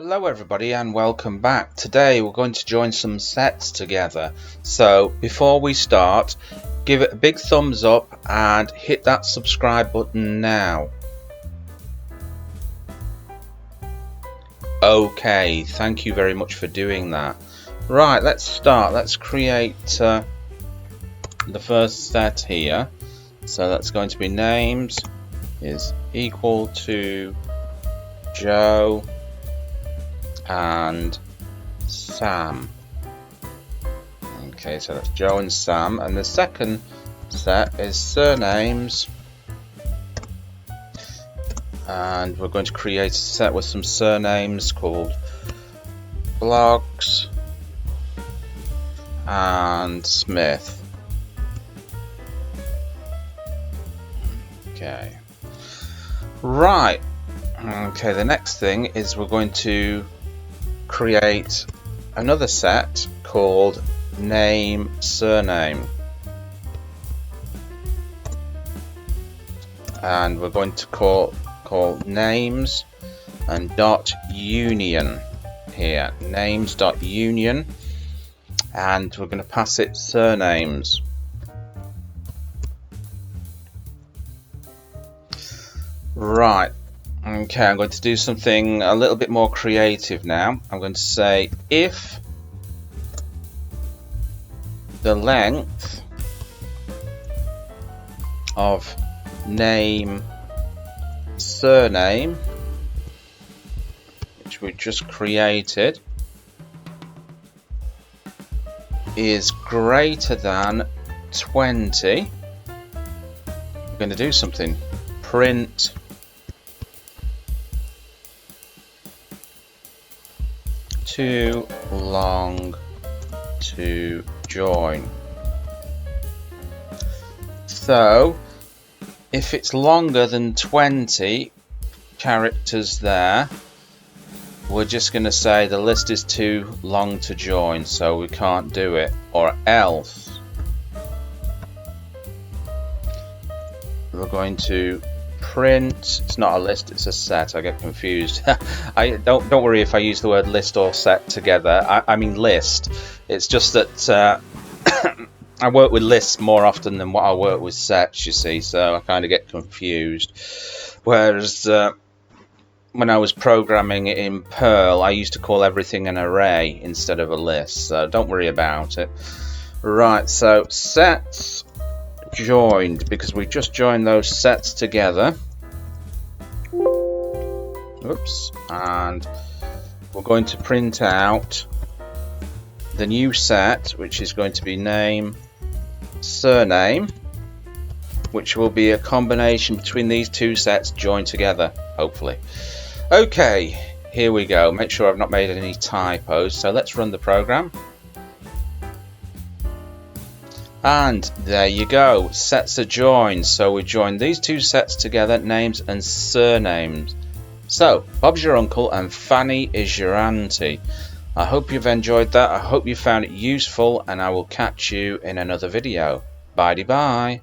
Hello everybody and welcome back. Today we're going to join some sets together. So before we start, give it a big thumbs up and hit that subscribe button now. Okay, thank you very much for doing that. Right, let's start. Let's create the first set here. So that's going to be names is equal to Joe and Sam. Okay, so that's Joe and Sam, and the second set is surnames, and we're going to create a set with some surnames called Bloggs and Smith. Okay, right. Okay, the next thing is we're going to create another set called name surname, and we're going to call names and dot union here, names dot union, and we're going to pass it surnames. Right. Okay, I'm going to do something a little bit more creative now. I'm going to say if the length of name surname, which we just created, is greater than 20, we're going to do something. Print too long to join. So if it's longer than 20 characters there, we're just going to say the list is too long to join, so we can't do it, or else we're going to print, it's not a list, it's a set. I get confused. I don't worry if I use the word list or set together. I mean list. It's just that I work with lists more often than what I work with sets, you see, so I kind of get confused. Whereas when I was programming in Perl, I used to call everything an array instead of a list, so don't worry about it. Right, so sets joined, because we just joined those sets together. Oops, and we're going to print out the new set, which is going to be name surname, which will be a combination between these two sets joined together, hopefully. Okay, here we go. Make sure I've not made any typos, so let's run the program. And there you go, sets are joined. So we joined these two sets together, names and surnames. So Bob's your uncle and Fanny is your auntie. I hope you've enjoyed that. I hope you found it useful, and I will catch you in another video. Bye-bye.